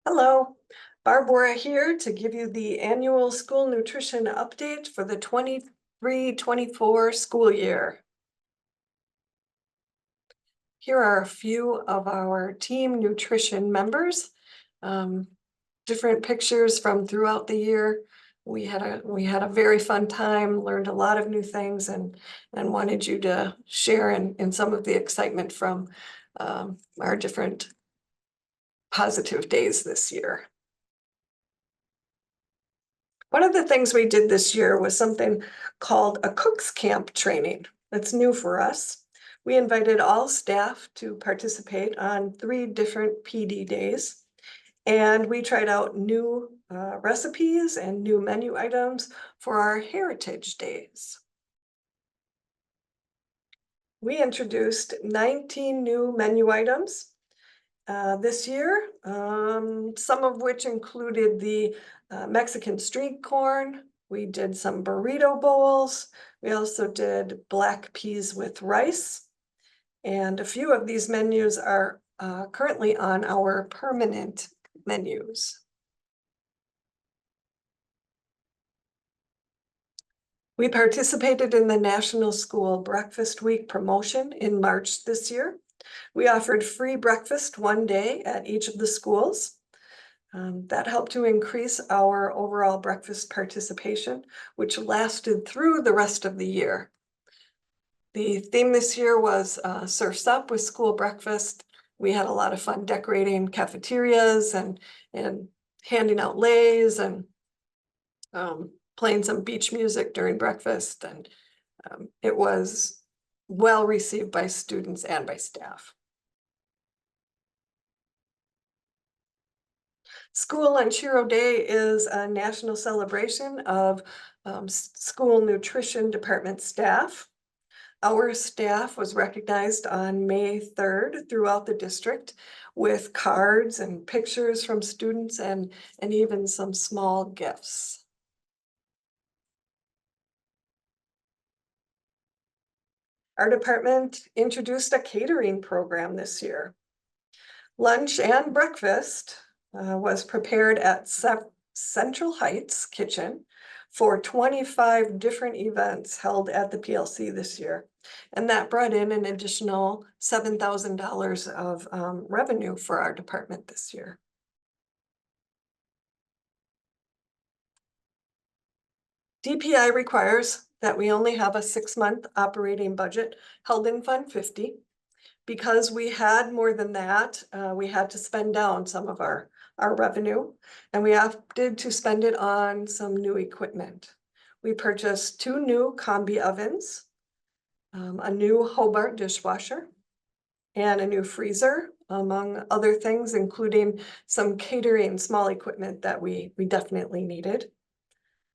Hello, Barbara here to give you the annual school nutrition update for the 23-24 school year. Here are a few of our team nutrition members. Different pictures from throughout the year. We had a very fun time, learned a lot of new things, and wanted you to share in some of the excitement from our different positive days this year. One of the things we did this year was something called a Cooks Camp training. That's new for us. We invited all staff to participate on 3 different PD days, and we tried out new recipes and new menu items for our Heritage Days. We introduced 19 new menu items this year, some of which included the Mexican street corn. We did some burrito bowls. We also did black peas with rice. And a few of these menus are currently on our permanent menus. We participated in the National School Breakfast Week promotion in March this year. We offered free breakfast one day at each of the schools. That helped to increase our overall breakfast participation, which lasted through the rest of the year. The theme this year was Surfs Up with school breakfast. We had a lot of fun decorating cafeterias and handing out leis and playing some beach music during breakfast. And it was well received by students and by staff. School Lunch Hero Day is a national celebration of school nutrition department staff. Our staff was recognized on May 3rd throughout the district with cards and pictures from students and even some small gifts. Our department introduced a catering program this year. Lunch and breakfast was prepared at Central Heights Kitchen for 25 different events held at the PLC this year. And that brought in an additional $7,000 of revenue for our department this year. DPI requires that we only have a 6-month operating budget held in Fund 50. Because we had more than that, we had to spend down some of our revenue, and we opted to spend it on some new equipment. We purchased 2 new combi ovens, a new Hobart dishwasher, and a new freezer, among other things, including some catering small equipment that we definitely needed.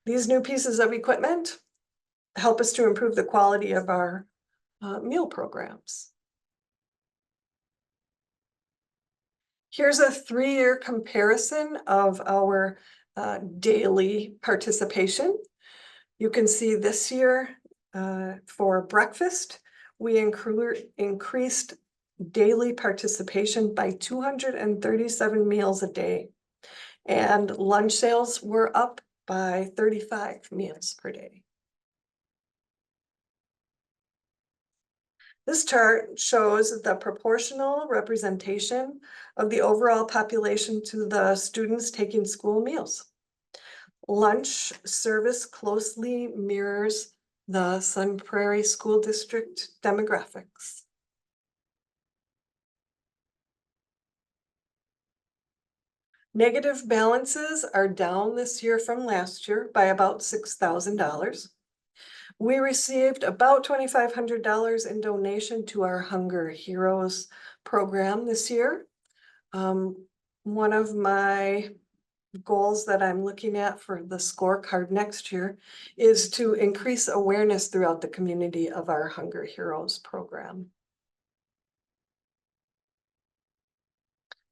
These new pieces of equipment help us to improve the quality of our meal programs. Here's a 3-year comparison of our daily participation. You can see this year for breakfast, we increased daily participation by 237 meals a day, and lunch sales were up by 35 meals per day. This chart shows the proportional representation of the overall population to the students taking school meals. Lunch service closely mirrors the Sun Prairie School District demographics. Negative balances are down this year from last year by about $6,000. We received about $2,500 in donation to our Hunger Heroes program this year. One of my goals that I'm looking at for the scorecard next year is to increase awareness throughout the community of our Hunger Heroes program.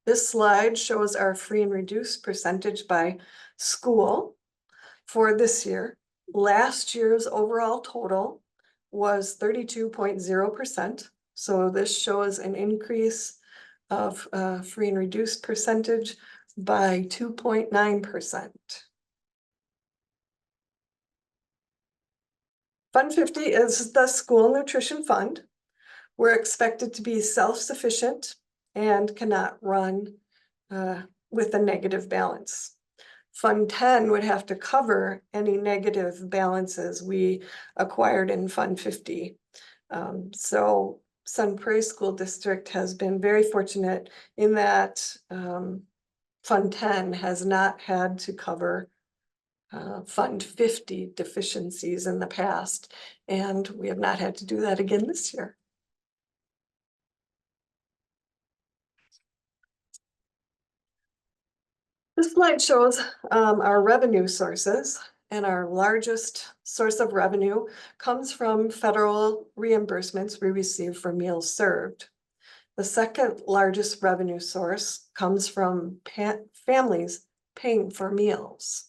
This slide shows our free and reduced percentage by school for this year. Last year's overall total was 32.0%. So this shows an increase of free and reduced percentage by 2.9%. Fund 50 is the school nutrition fund. We're expected to be self-sufficient and cannot run with a negative balance. Fund 10 would have to cover any negative balances we acquired in Fund 50. So Sun Prairie School District has been very fortunate in that Fund 10 has not had to cover Fund 50 deficiencies in the past, and we have not had to do that again this year. This slide shows our revenue sources, and our largest source of revenue comes from federal reimbursements we receive for meals served. The second largest revenue source comes from families paying for meals.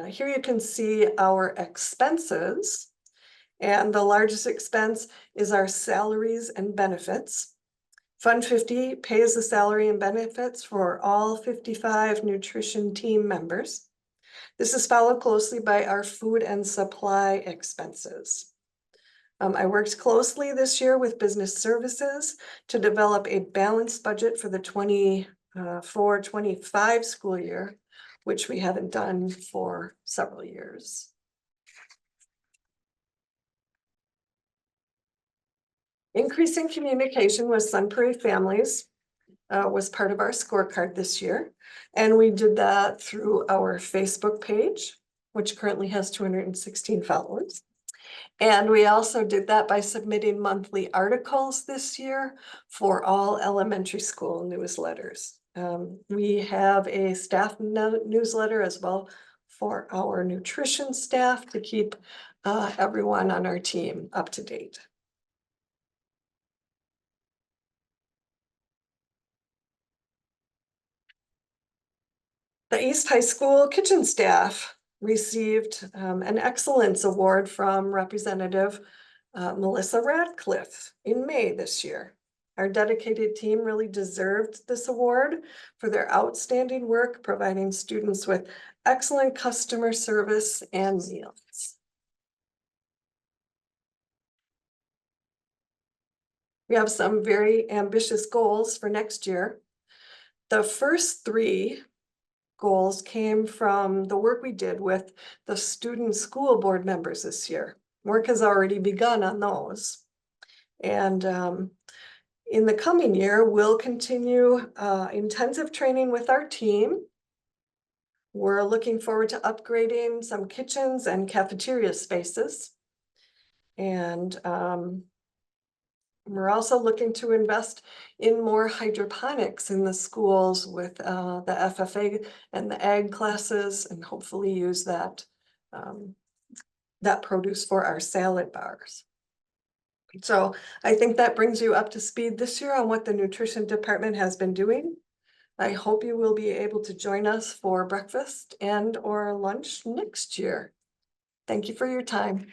Here you can see our expenses, and the largest expense is our salaries and benefits. Fund 50 pays the salary and benefits for all 55 nutrition team members. This is followed closely by our food and supply expenses. I worked closely this year with business services to develop a balanced budget for the 24-25 school year, which we haven't done for several years. Increasing communication with Sun Prairie families was part of our scorecard this year. And we did that through our Facebook page, which currently has 216 followers. And we also did that by submitting monthly articles this year for all elementary school newsletters. We have a staff newsletter as well for our nutrition staff to keep everyone on our team up to date. The East High School kitchen staff received an excellence award from Representative Melissa Radcliffe in May this year. Our dedicated team really deserved this award for their outstanding work providing students with excellent customer service and meals. We have some very ambitious goals for next year. The first 3 goals came from the work we did with the student school board members this year. Work has already begun on those. And in the coming year, we'll continue intensive training with our team. We're looking forward to upgrading some kitchens and cafeteria spaces. And we're also looking to invest in more hydroponics in the schools with the FFA and the ag classes, and hopefully use that produce for our salad bars. So I think that brings you up to speed this year on what the nutrition department has been doing. I hope you will be able to join us for breakfast and or lunch next year. Thank you for your time.